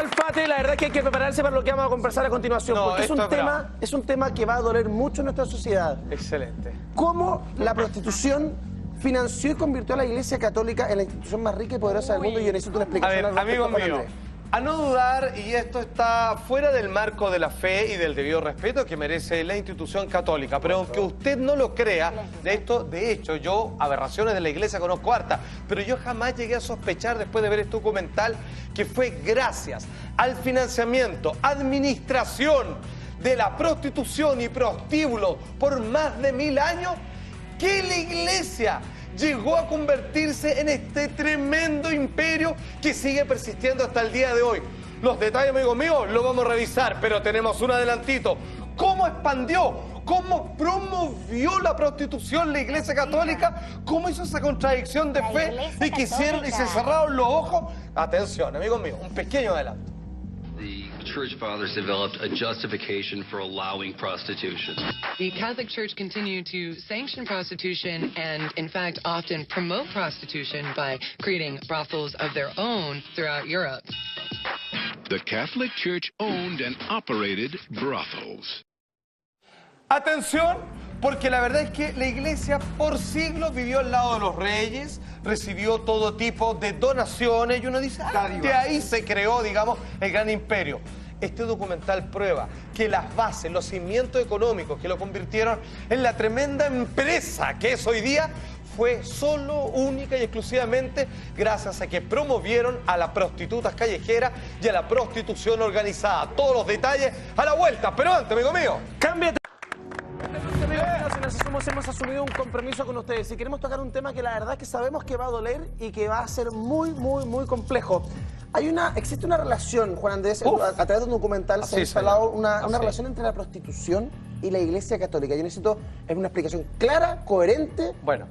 Alfate, la verdad es que hay que prepararse para lo que vamos a conversar a continuación, porque es un tema que va a doler mucho en nuestra sociedad. Excelente. ¿Cómo la prostitución financió y convirtió a la Iglesia Católica en la institución más rica y poderosa del mundo? Y yo necesito una explicación al respecto, amigo mío, Andrés. a no dudar, y esto está fuera del marco de la fe y del debido respeto que merece la institución católica, pero aunque usted no lo crea, de hecho, yo aberraciones de la Iglesia conozco harta, pero yo jamás llegué a sospechar después de ver este documental que fue gracias al financiamiento, administración de la prostitución y prostíbulo por más de 1000 años que la Iglesia llegó a convertirse en este tremendo imperio que sigue persistiendo hasta el día de hoy. Los detalles, amigos míos, los vamos a revisar, pero tenemos un adelantito. ¿Cómo expandió? ¿Cómo promovió la prostitución la Iglesia Católica? ¿Cómo hizo esa contradicción de fe y que hicieron y se cerraron los ojos? Atención, amigos míos, un pequeño adelanto. The Church Fathers developed a justification for allowing prostitution. The Catholic Church continued to sanction prostitution and, in fact, often promote prostitution by creating brothels of their own throughout Europe. The Catholic Church owned and operated brothels. Atención, porque la verdad es que la Iglesia por siglos vivió al lado de los reyes, recibió todo tipo de donaciones y uno dice, de ahí se creó, digamos, el gran imperio. Este documental prueba que las bases, los cimientos económicos que lo convirtieron en la tremenda empresa que es hoy día fue solo, única y exclusivamente gracias a que promovieron a las prostitutas callejeras y a la prostitución organizada. Todos los detalles a la vuelta, pero antes, amigo mío, ¡cámbiate! Hemos asumido un compromiso con ustedes y queremos tocar un tema que la verdad es que sabemos que va a doler y que va a ser muy complejo. Existe una relación, Juan Andrés, a través de un documental se ha instalado una relación entre la prostitución y la Iglesia Católica. Yo necesito una explicación clara, coherente, para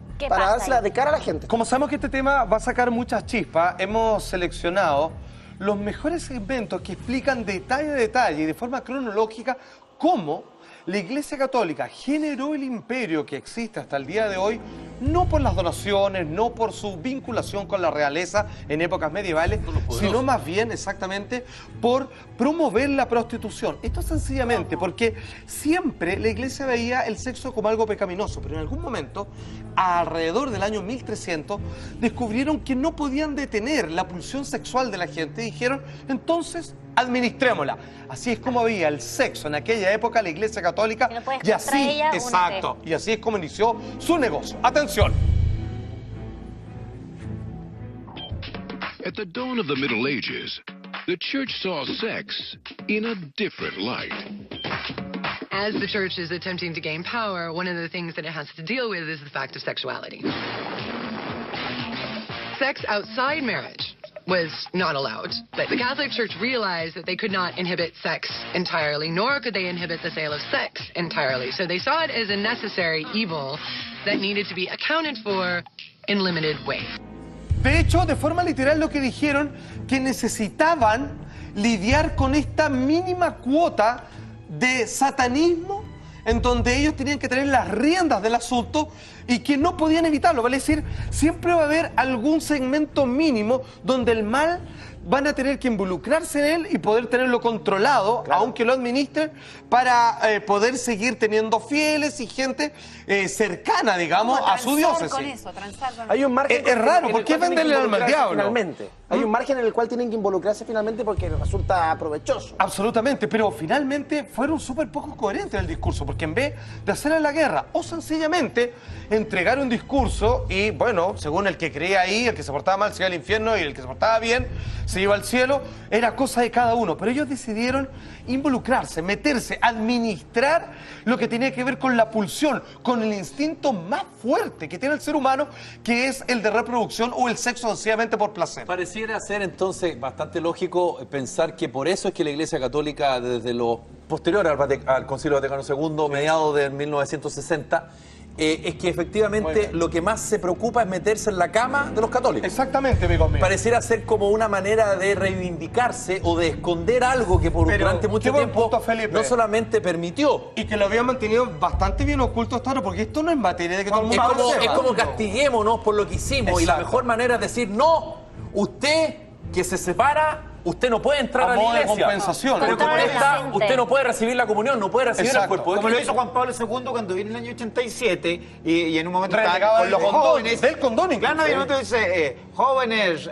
dársela de cara a la gente. Como sabemos que este tema va a sacar muchas chispas, hemos seleccionado los mejores segmentos que explican detalle a detalle y de forma cronológica cómo la Iglesia Católica generó el imperio que existe hasta el día de hoy, no por las donaciones, no por su vinculación con la realeza en épocas medievales, sino más bien exactamente por promover la prostitución. Esto sencillamente porque siempre la Iglesia veía el sexo como algo pecaminoso, pero en algún momento, alrededor del año 1300, descubrieron que no podían detener la pulsión sexual de la gente y dijeron, entonces, administrémosla. Así es como había el sexo en aquella época la Iglesia Católica y así, exacto, y así es como inició su negocio. ¡Atención! At the dawn of the Middle Ages, the church saw sex in a different light. As the church is attempting to gain power, one of the things that it has to deal with is the fact of sexuality. Sex outside marriage was not allowed. But the Catholic Church realized that they could not inhibit sex entirely, nor could they inhibit the sale of sex entirely. So they saw it as a necessary evil that needed to be accounted for in limited ways. De hecho, de forma literal lo que dijeron, que necesitaban lidiar con esta mínima cuota de satanismo en donde ellos tenían que tener las riendas del asunto y que no podían evitarlo. Vale decir, siempre va a haber algún segmento mínimo donde el mal van a tener que involucrarse en él y poder tenerlo controlado, aunque lo administren, para poder seguir teniendo fieles y gente cercana, digamos, a su diócesis. Hay un margen es raro, ¿por qué venderle al diablo? Finalmente. Hay un margen en el cual tienen que involucrarse finalmente porque resulta provechoso. Absolutamente, pero finalmente fueron súper poco coherentes en el discurso, porque en vez de hacerle la guerra o sencillamente entregar un discurso y, bueno, según el que creía ahí, el que se portaba mal se iba al infierno y el que se portaba bien se iba al cielo, era cosa de cada uno. Pero ellos decidieron involucrarse, meterse, administrar lo que tenía que ver con la pulsión, con el instinto más fuerte que tiene el ser humano, que es el de reproducción o el sexo sencillamente por placer. Pareciera ser entonces bastante lógico pensar que por eso es que la Iglesia Católica, desde lo posterior al Concilio Vaticano II, mediados de 1960, es que efectivamente lo que más se preocupa es meterse en la cama de los católicos. Exactamente, amigo mío. Pareciera ser como una manera de reivindicarse o de esconder algo que durante mucho tiempo no solamente permitió. Y que lo habían mantenido bastante bien oculto hasta ahora, porque esto no es materia de que todo el mundo es como castiguémonos por lo que hicimos. Exacto. Y la mejor manera es decir, no, usted que se separa usted no puede entrar a la modo de iglesia. compensación. Pero como Controlar a la está, gente. usted no puede recibir la comunión, no puede recibir el Exacto. cuerpo. Como lo hizo Juan Pablo II cuando vino en el año 87 y en un momento Renegaba estaba con los del condón, jóvenes. del condón incluso. Claro, y en un momento dice, jóvenes,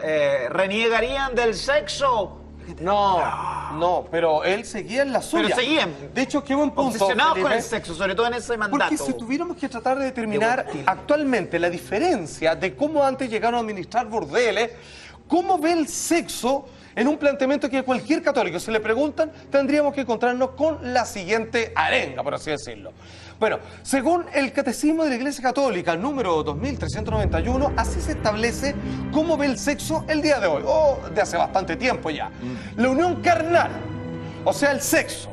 ¿reniegarían del sexo? No, pero él seguía en la suya. Pero seguían. De hecho, qué buen punto, Obsesionados con Felipe. el sexo, sobre todo en ese mandato. Porque si tuviéramos que tratar de determinar actualmente la diferencia de cómo antes llegaron a administrar burdeles, cómo ve el sexo en un planteamiento que cualquier católico, si le preguntan, tendríamos que encontrarnos con la siguiente arenga, por así decirlo. Bueno, según el Catecismo de la Iglesia Católica, número 2391, así se establece cómo ve el sexo el día de hoy, o de hace bastante tiempo ya. La unión carnal, o sea, el sexo,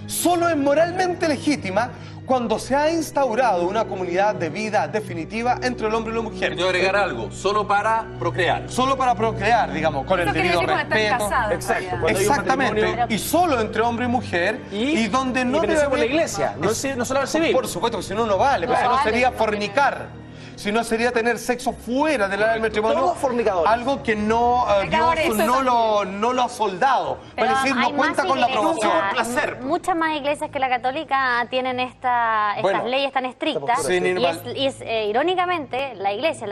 solo es moralmente legítima cuando se ha instaurado una comunidad de vida definitiva entre el hombre y la mujer. Quiero agregar algo, solo para procrear. Solo para procrear, digamos, con el Eso quiere debido decir cuando están respeto. casados, en Exacto. realidad. Cuando hay un Exactamente. matrimonio- Y solo entre hombre y mujer. Y donde no y debe por la haber... iglesia, no solo al civil. Por supuesto, que si no, no vale. Pero No si no vale, sería no fornicar. Si no sería tener sexo fuera del área del matrimonio. Todos fornicadores. Algo que no, Pecadores, Dios eso no lo ha soldado. Pero Es decir, no hay cuenta más con la iglesias, aprobación. placer. Muchas más iglesias que la católica tienen estas Bueno, leyes tan estrictas. sí, y es irónicamente la iglesia,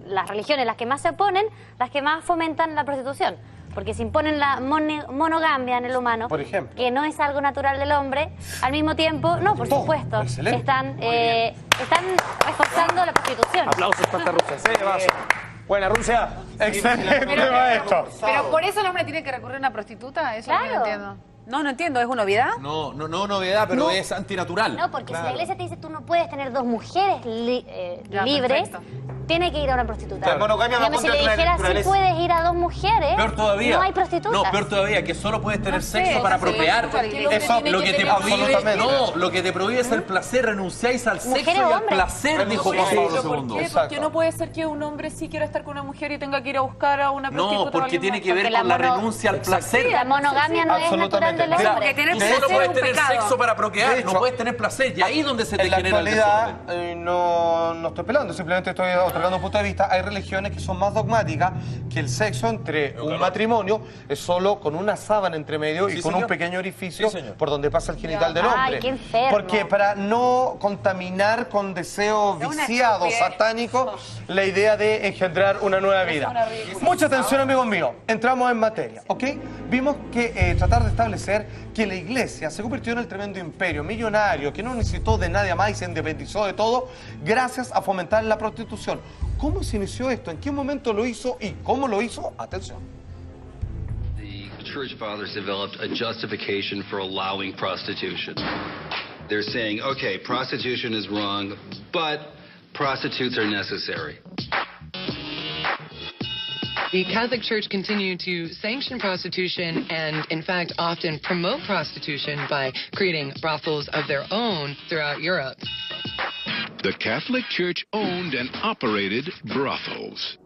las religiones, las que más se oponen, las que más fomentan la prostitución. Porque se imponen la monogamia en el humano, Por ejemplo. que no es algo natural del hombre, al mismo tiempo, no, por Todo. supuesto, Excelente. están reforzando la prostitución. Aplausos para esta Rusia. Sí, vaso. Buena, Rusia. Excelente, maestro. Pero por eso el hombre tiene que recurrir a una prostituta, eso es lo que no Claro. entiendo. No entiendo, ¿es una novedad? No novedad, pero es antinatural. No, porque si la iglesia te dice tú no puedes tener dos mujeres Ya, libres, perfecto. tiene que ir a una prostituta. La monogamia va Dígame, si contra le la dijera si naturaleza. puedes ir a dos mujeres, Peor todavía. no hay prostitutas. No, peor todavía, que solo puedes tener No sé, sexo para sí, procrear. cualquier hombre Eso, tiene Lo que que te tener- prohíbe, Absolutamente. no, lo que te prohíbe es el placer, renunciáis al sexo Mujeres y o al hombres. placer, dijo Juan Sí, Pablo pero ¿Por II. qué? Exacto. Porque no puede ser que un hombre sí quiera estar con una mujer y tenga que ir a buscar a una prostituta. No, o porque alguien tiene más. que ver Porque la con la mono- renuncia al placer. La monogamia no es natural Absolutamente. del Mira, hombre. Porque tener Tú placer solo es puedes un tener pecado. sexo para procrear, De no hecho, puedes tener placer. Y ahí es donde se te En la genera el actualidad, desorden. no estoy pelando, simplemente estoy otorgando un punto de vista. Hay religiones que son más dogmáticas, que el sexo entre un matrimonio es solo con una sábana entre medio y Sí, con señor. un pequeño orificio Sí, señor. por donde pasa el genital del Ay, hombre. qué enfermo. Porque para no contaminar con deseos Es una viciados, estupidez. satánicos, la idea de engendrar una nueva vida. una ridícula. Mucha atención, amigos míos. Entramos en materia, ¿ok? Vimos que tratar de establecer que la iglesia se convirtió en el tremendo imperio millonario que no necesitó de nadie más y se independizó de todo gracias a fomentar la prostitución. ¿Cómo se inició esto? ¿En qué momento lo hizo? ¿Y cómo lo hizo? Atención. The Church Fathers developed a justification for allowing prostitution. They're saying, okay, prostitution is wrong, but prostitutes are necessary. The Catholic Church continued to sanction prostitution and, in fact, often promote prostitution by creating brothels of their own throughout Europe. The Catholic Church owned and operated brothels.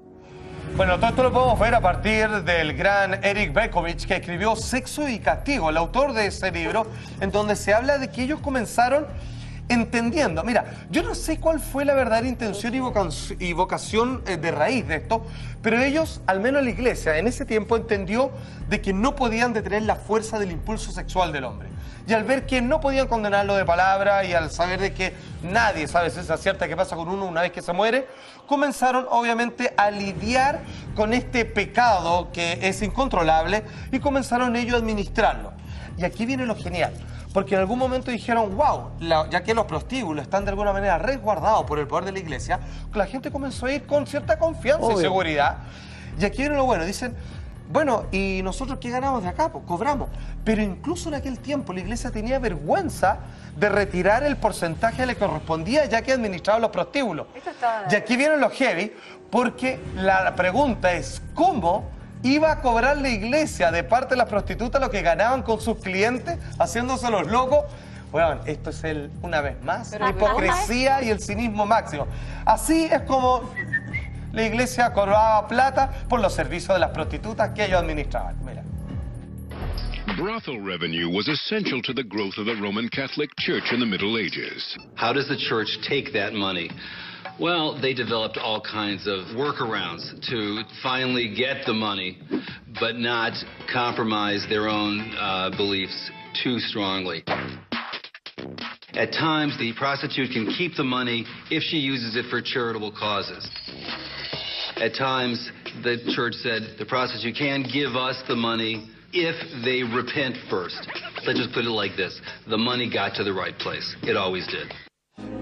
Bueno, todo esto lo podemos ver a partir del gran Eric Berkovich, que escribió Sexo y Castigo, el autor de ese libro, en donde se habla de que ellos comenzaron entendiendo. Mira, yo no sé cuál fue la verdadera intención y vocación de raíz de esto, pero ellos, al menos la iglesia, en ese tiempo entendió de que no podían detener la fuerza del impulso sexual del hombre. Y al ver que no podían condenarlo de palabra y al saber de que nadie sabe si es cierta qué pasa con uno una vez que se muere, comenzaron obviamente a lidiar con este pecado que es incontrolable y comenzaron ellos a administrarlo. Y aquí viene lo genial. Porque en algún momento dijeron, wow, ya que los prostíbulos están de alguna manera resguardados por el poder de la iglesia, la gente comenzó a ir con cierta confianza y seguridad. Y aquí viene lo bueno, dicen, bueno, ¿y nosotros qué ganamos de acá? Pues cobramos. Pero incluso en aquel tiempo la iglesia tenía vergüenza de retirar el porcentaje que le correspondía ya que administraba los prostíbulos. Y aquí vienen los heavy, porque la pregunta es, ¿cómo iba a cobrar la iglesia de parte de las prostitutas lo que ganaban con sus clientes, haciéndose los locos? Bueno, esto es una vez más, la hipocresía y el cinismo máximo. Así es como la iglesia cobraba plata por los servicios de las prostitutas que ellos administraban. Mira. Brothel revenue was essential to the growth of the Roman Catholic Church in the Middle Ages. How does the church take that money? Well, they developed all kinds of workarounds to finally get the money, but not compromise their own beliefs too strongly. At times, the prostitute can keep the money if she uses it for charitable causes. At times, the church said the prostitute can give us the money if they repent first. Let's just put it like this. The money got to the right place. It always did.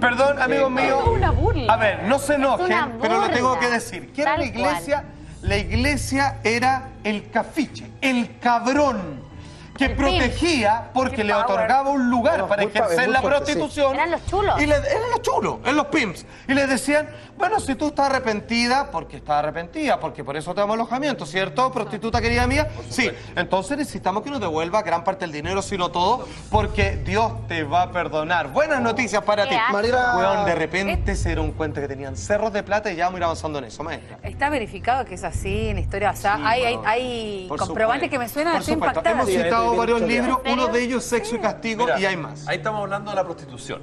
Perdón, amigos míos. Es una burla. A ver, no se enojen, pero lo tengo que decir. ¿Qué era la Tal iglesia? La iglesia era el cafiche, el cabrón, que El protegía porque Qué le power. otorgaba un lugar Bueno, para muy ejercer muy la fuerte, prostitución. Eran los chulos. Eran los chulos, eran los pimps. Y les decían, bueno, si tú estás arrepentida, porque por eso te damos alojamiento, ¿cierto, prostituta querida mía? Sí, entonces necesitamos que nos devuelva gran parte del dinero, si no todo, porque Dios te va a perdonar. Buenas noticias para ti. Mariela- Weón, de repente se dieron cuenta que tenían cerros de plata y ya vamos a ir avanzando en eso, maestra. Está verificado que es así en la historia. O sea, Sí, hay por comprobantes supuesto. que me suenan Por así supuesto. impactadas. Hemos citado varios libros, ¿En serio? uno de ellos Sexo y Castigo, Mira, y hay más. Ahí estamos hablando de la prostitución.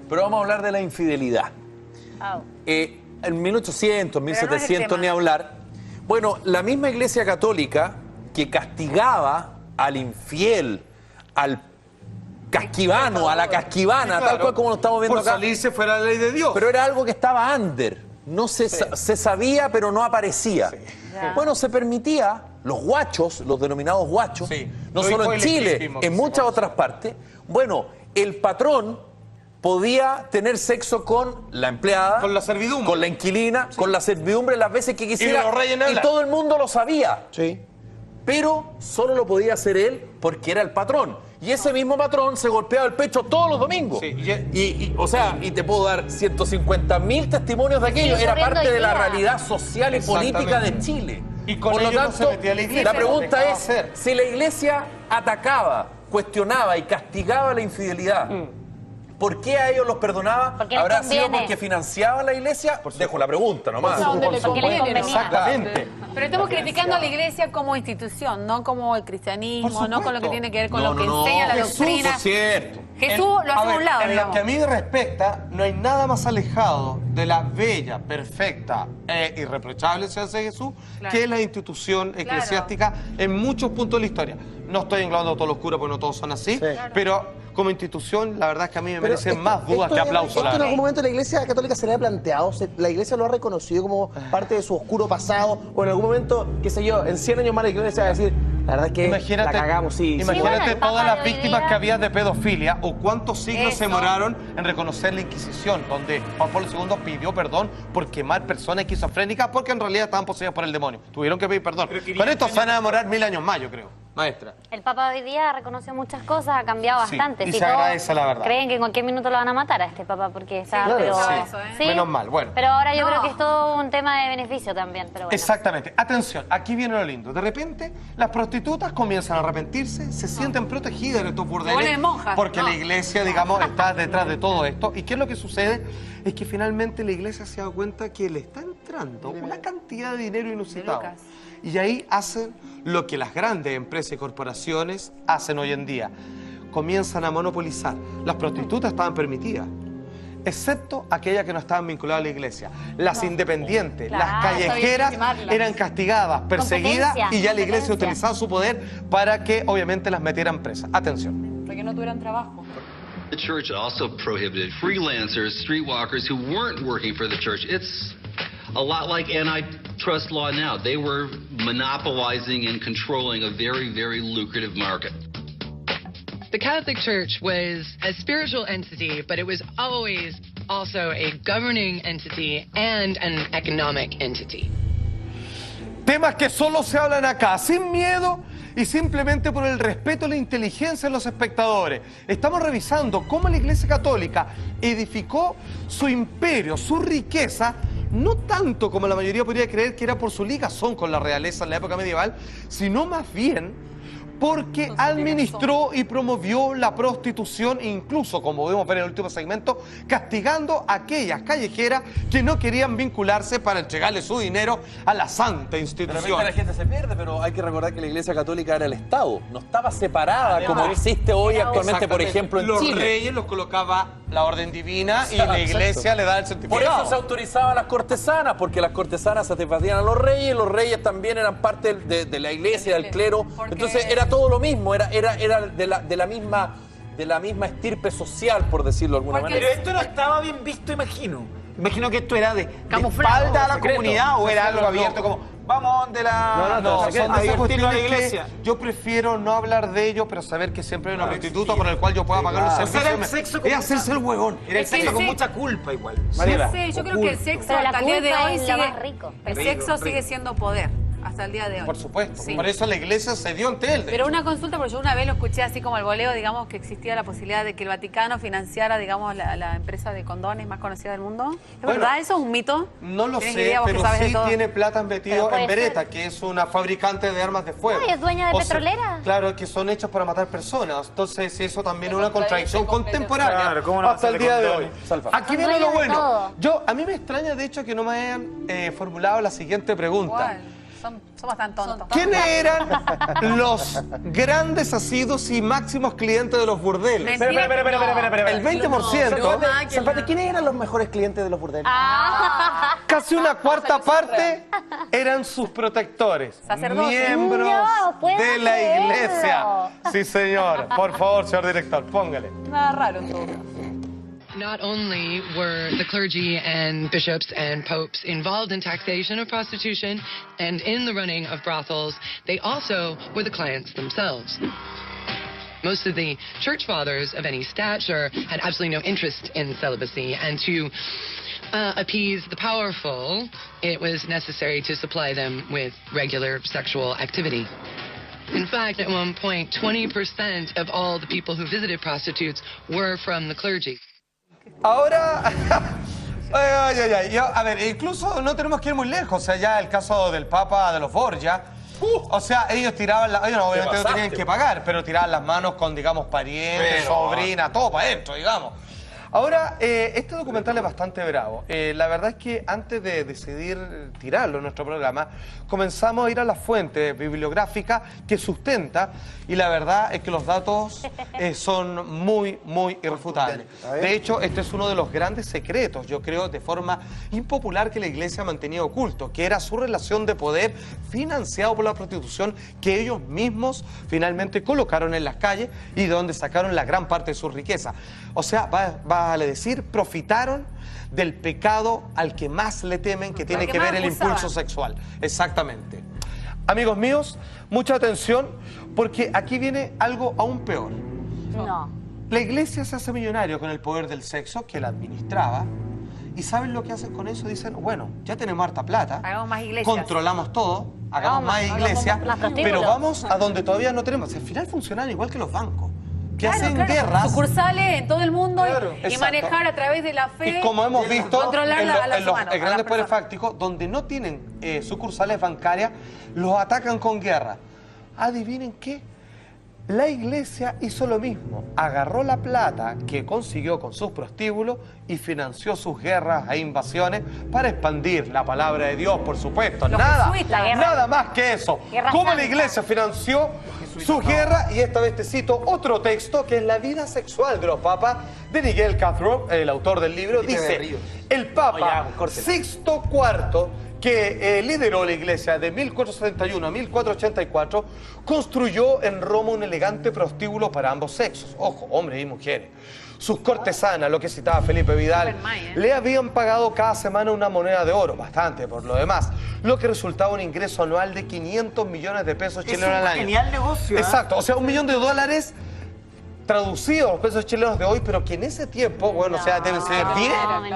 Pero vamos a hablar de la infidelidad. Au. En 1800, Pero no es el 1700 tema. ni hablar. Bueno, la misma Iglesia Católica que castigaba al infiel, al casquivano, a la casquivana, Sí, tal claro. cual como lo estamos viendo Por acá. salirse fuera de la ley de Dios. Pero era algo que estaba under. No se, se sabía, pero no aparecía. Ya. Bueno, se permitía, los guachos, los denominados guachos, Sí. no Lo solo dijo en el Chile, espiritismo que en se muchas conoce. otras partes. Bueno, el patrón podía tener sexo con la empleada, Con la servidumbre. con la inquilina, con la servidumbre las veces que quisiera. los reyes Y hablan. todo el mundo lo sabía. Sí. Pero solo lo podía hacer él porque era el patrón. Y ese mismo patrón se golpeaba el pecho todos los domingos. Sí, O sea, y te puedo dar 150.000 testimonios de aquello. Sigue Era ocurriendo parte hoy de la día. realidad social y política de Chile. Y con Por lo ello no se tanto, metía la iglesia, la pero pregunta dejaba es, hacer. si la iglesia atacaba, cuestionaba y castigaba la infidelidad, ¿por qué a ellos los perdonaba? Porque les ¿Habrá sido conviene. porque financiaba la iglesia? Dejo la pregunta nomás. Donde le Porque les conviene, convenía. Exactamente. Pero estamos criticando a la iglesia como institución, no como el cristianismo, Por no con lo que supuesto. tiene que ver con No, lo que no, enseña la Jesús, doctrina. es cierto. Jesús lo hace a un lado, en lo digamos. que a mí me respecta, no hay nada más alejado de la bella, perfecta e irreprochable enseñanza de Jesús Claro. que la institución eclesiástica en muchos puntos de la historia. No estoy englobando todo lo oscuro porque no todos son así, Sí. pero como institución, la verdad es que a mí me Pero merecen esto- más dudas esto que es- aplausos. Esto la en verdad. algún momento la Iglesia Católica se le ha planteado, la Iglesia lo ha reconocido como parte de su oscuro pasado, o en algún momento, qué sé yo, en 100 años más la Iglesia va a decir, la verdad es que Imagínate, la cagamos, sí. imagínate bueno, el Papa todas de las hoy víctimas día- que había de pedofilia o cuántos siglos se Eso. demoraron en reconocer la Inquisición, donde Juan Pablo II pidió perdón por quemar personas esquizofrénicas porque en realidad estaban poseídas por el demonio. Tuvieron que pedir perdón. Con esto se van a demorar 1000 años más, yo creo. Maestra. El Papa hoy día reconoció muchas cosas, ha cambiado Sí, bastante. y Si se todos agradece, la verdad. creen que en cualquier minuto lo van a matar a este Papa porque está... claro, pero, sí. Menos mal, bueno. Pero ahora yo No. creo que es todo un tema de beneficio también, pero bueno. Exactamente. Atención, aquí viene lo lindo. De repente, las prostitutas comienzan a arrepentirse, se sienten protegidas en estos burdeles. vuelven monjas, porque no. la iglesia, digamos, está detrás de todo esto. ¿Y qué es lo que sucede? Es que finalmente la iglesia se da cuenta que le está entrando una cantidad de dinero inusitado. De lucas. Y ahí hacen lo que las grandes empresas y corporaciones hacen hoy en día. Comienzan a monopolizar. Las prostitutas estaban permitidas, excepto aquellas que no estaban vinculadas a la iglesia. Las independientes, Claro, las callejeras legitimarlas. eran castigadas, perseguidas Competencia, y ya la iglesia competencia. utilizaba su poder para que obviamente las metieran presas. Atención. Para que no tuvieran trabajo. The church also prohibited freelancers, streetwalkers who weren't working for the church. It's a lot like antitrust law now. They were monopolizing and controlling a very, very lucrative market. The Catholic Church was a spiritual entity, but it was always also a governing entity and an economic entity. Temas que solo se hablan acá, sin miedo y simplemente por el respeto a la inteligencia de los espectadores. Estamos revisando cómo la Iglesia Católica edificó su imperio, su riqueza, no tanto como la mayoría podría creer que era por su ligazón con la realeza en la época medieval, sino más bien porque administró y promovió la prostitución, incluso, como podemos ver en el último segmento, castigando a aquellas callejeras que no querían vincularse para entregarle su dinero a la santa De repente institución. la gente se pierde, pero hay que recordar que la Iglesia Católica era el Estado, no estaba separada como existe hoy actualmente, por Exactamente. ejemplo, en los Chile. reyes los colocaba la orden divina y la iglesia le da el certificado. Por eso se autorizaba a las cortesanas, porque las cortesanas satisfacían a los reyes también eran parte de la iglesia, del clero. Entonces era todo lo mismo, era de la misma estirpe social, por decirlo de alguna manera. Pero esto no estaba bien visto, imagino. Imagino que esto era de espalda a la comunidad, o era algo abierto como... Vamos de la... No, son a esas divertirnos a la cuestiones iglesia. que yo prefiero no hablar de ello, pero saber que siempre hay un instituto por el cual yo pueda pagar un servicio. Era el sexo con hacerse el huevón. Era el sexo con mucha culpa igual. No sé, yo creo que el sexo Pero la hasta el día de culpa hoy es lo más rico. El sexo sigue siendo poder hasta el día de hoy. Por supuesto. Sí. Por eso la iglesia se dio ante él. Pero una consulta, porque yo una vez lo escuché así como al voleo, digamos, que existía la posibilidad de que el Vaticano financiara, digamos, la empresa de condones más conocida del mundo. ¿Es verdad eso? ¿Es un mito? No lo ¿Tienes sé, idea, vos que pero sabes de sí todo? tiene plata metido puede en Beretta, ser. que es una fabricante de armas de fuego. Ay, ¿es dueña de O sea, petrolera? claro, que son hechos para matar personas. Entonces eso también es una contradicción contemporánea Claro, ¿cómo no va a hasta ser el de día de hoy. condones? Salva. Aquí Son viene lo dueñas de bueno. todo. A mí me extraña, de hecho, que no me hayan formulado la siguiente pregunta. ¿Cuál? Son bastante tontos. ¿Quiénes eran los grandes asiduos y máximos clientes de los burdeles? Mentira, Espera. El 20%. Salvatore, ¿quiénes eran los mejores clientes de los burdeles? Casi una cuarta parte eran sus protectores, Sacerdotes. miembros No, puedo de la creerlo. iglesia. Sí, señor. Por favor, señor director, póngale. Nada raro en todo caso. Not only were the clergy and bishops and popes involved in taxation of prostitution and in the running of brothels, they also were the clients themselves. Most of the church fathers of any stature had absolutely no interest in celibacy, and to appease the powerful, it was necessary to supply them with regular sexual activity. In fact, at one point, 20% of all the people who visited prostitutes were from the clergy. Ahora, a ver, incluso no tenemos que ir muy lejos. O sea, ya el caso del Papa de los Borgia. O sea, ellos tiraban, ellos obviamente no tenían que pagar, pero tiraban las manos con, digamos, parientes, sobrinas, todo para adentro, digamos. Ahora, este documental es bastante bravo. La verdad es que antes de decidir tirarlo en nuestro programa, comenzamos a ir a la fuente bibliográfica que sustenta, y la verdad es que los datos son muy irrefutables. De hecho, este es uno de los grandes secretos, yo creo, de forma impopular que la iglesia mantenía oculto, que era su relación de poder financiado por la prostitución que ellos mismos finalmente colocaron en las calles y de donde sacaron la gran parte de su riqueza. O sea, vale decir, profitaron del pecado al que más le temen, que tiene que ver el impulso sexual. Exactamente. Amigos míos, mucha atención, porque aquí viene algo aún peor. No. La iglesia se hace millonario con el poder del sexo que la administraba. ¿Y saben lo que hacen con eso? Dicen, bueno, ya tenemos harta plata. Hagamos más iglesias. Controlamos todo, hagamos más iglesias, pero vamos a donde todavía no tenemos. Al final funcionan igual que los bancos, que hacen guerras. Sucursales en todo el mundo y exacto. manejar a través de la fe. Y como hemos visto controlar en las los humanos, a grandes las poderes personas. fácticos, donde no tienen sucursales bancarias, los atacan con guerra. Adivinen qué, la iglesia hizo lo mismo, agarró la plata que consiguió con sus prostíbulos y financió sus guerras e invasiones para expandir la palabra de Dios, por supuesto. Los Nada, jesuitas. nada más que eso. Guerra Como la santa. iglesia financió sus guerras, y esta vez te cito otro texto que es la vida sexual de los papas de Miguel Cathrop, el autor del libro, dice, el Papa Sixto IV, que lideró la iglesia de 1471 a 1484, construyó en Roma un elegante prostíbulo para ambos sexos, ojo, hombres y mujeres. Sus cortesanas, lo que citaba Felipe Vidal, le habían pagado cada semana una moneda de oro, bastante por lo demás, lo que resultaba un ingreso anual de 500 millones de pesos chilenos al año. Es un genial negocio. Exacto, o sea, $1 millón traducido a los pesos chilenos de hoy, pero que en ese tiempo, bueno, o sea, deben ser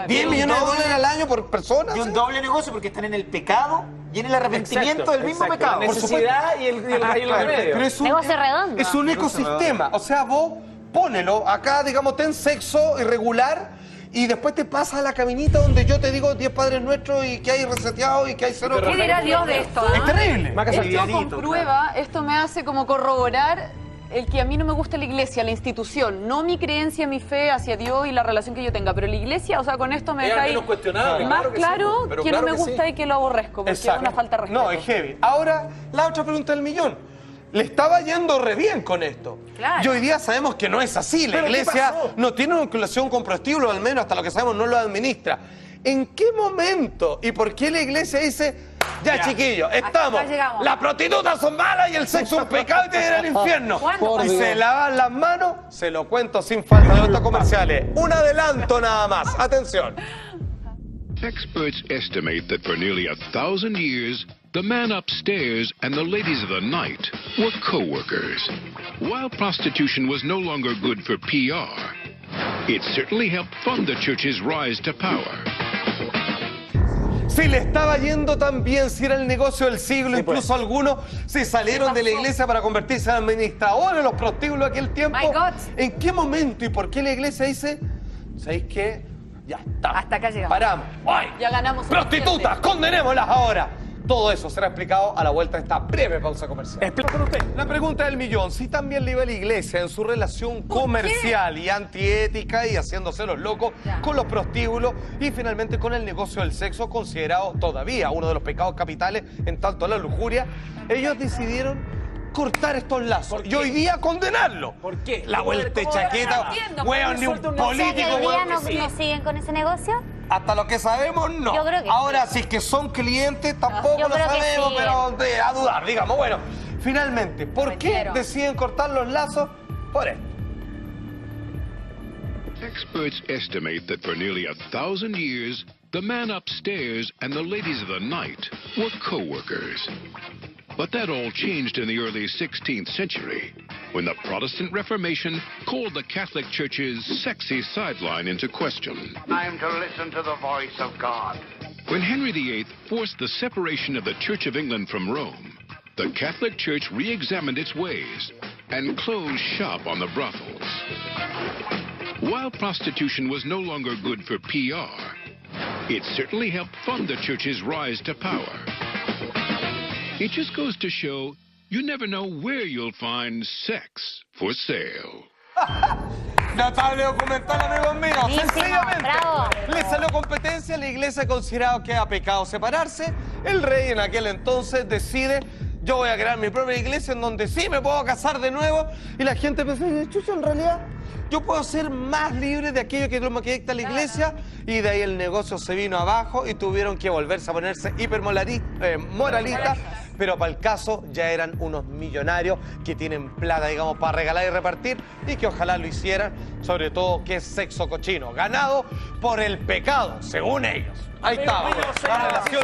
10 millones de dólares al año por persona. Y un doble negocio porque están en el pecado y en el arrepentimiento del mismo pecado. La necesidad y el remedio. Pero es un, Negocio redondo. es un ecosistema. O sea, vos pónelo acá, digamos, ten sexo irregular y después te pasas a la caminita donde yo te digo 10 padres nuestros y que hay reseteado y que hay cero. ¿Qué dirá Dios de esto? Es terrible. Esto comprueba, esto me hace como corroborar el que a mí no me gusta la iglesia, la institución, no mi creencia, mi fe hacia Dios y la relación que yo tenga, pero la iglesia, o sea, con esto me deja ahí más claro que no me gusta y que lo aborrezco, porque es una falta de respeto. No, es heavy. Ahora, la otra pregunta del millón. le estaba yendo re bien con esto. Claro. Y hoy día sabemos que no es así. La iglesia no tiene una vinculación con prostíbulos, al menos hasta lo que sabemos no lo administra. ¿En qué momento y por qué la iglesia dice, ya chiquillos, estamos, las prostitutas son malas y el sexo es un pecado y te irán al infierno? Y se lavan las manos, se lo cuento sin falta de otros comerciales. Un adelanto nada más, atención. Experts estimate that for nearly 1,000 years, the man upstairs and the ladies of the night were co-workers. While prostitution was no longer good for PR, it certainly helped fund the church's rise to power. Si le estaba yendo tan bien, si era el negocio del siglo, incluso algunos se salieron de la iglesia para convertirse en administradores de los prostíbulos aquel tiempo. ¿En qué momento y por qué la iglesia dice, ¿sabéis qué? Ya está. Hasta acá llegamos. Paramos. ¡Ay! Ya ganamos. ¡Prostitutas! ¡Condenémoslas ahora! Todo eso será explicado a la vuelta de esta breve pausa comercial. Explícalo usted. La pregunta del millón. Si también le iba a la iglesia en su relación comercial y antiética y haciéndose los locos con los prostíbulos y finalmente con el negocio del sexo, considerado todavía uno de los pecados capitales en tanto la lujuria, ellos decidieron cortar estos lazos y hoy día condenarlo. ¿Por qué? La vuelta de chaqueta, weón, ni un político, weón. ¿No siguen con ese negocio? Hasta lo que sabemos, no. Yo creo que ahora, si es que son clientes, tampoco lo sabemos, sí, pero a dudar, digamos. Bueno, finalmente, ¿por qué deciden cortar los lazos? Por esto. Experts estimate that for nearly 1,000 years, the man upstairs and the ladies of the night were co-workers. But that all changed in the early 16th century, when the Protestant Reformation called the Catholic Church's sexy sideline into question. Time to listen to the voice of God. When Henry VIII forced the separation of the Church of England from Rome, the Catholic Church re-examined its ways and closed shop on the brothels. While prostitution was no longer good for PR, it certainly helped fund the Church's rise to power. It just goes to show you never know where you'll find sex for sale. Notable documental, amigos míos. Sencillamente, le salió competencia, la iglesia ha considerado que era pecado separarse. El rey en aquel entonces decide, yo voy a crear mi propia iglesia en donde sí me puedo casar de nuevo. Y la gente pensó, chucha, en realidad yo puedo ser más libre de aquello que dicta la iglesia. Y de ahí el negocio se vino abajo y tuvieron que volverse a ponerse moralistas. Pero para el caso ya eran unos millonarios que tienen plata, digamos, para regalar y repartir y que ojalá lo hicieran, sobre todo que es sexo cochino, ganado por el pecado, según ellos. Ahí está, la relación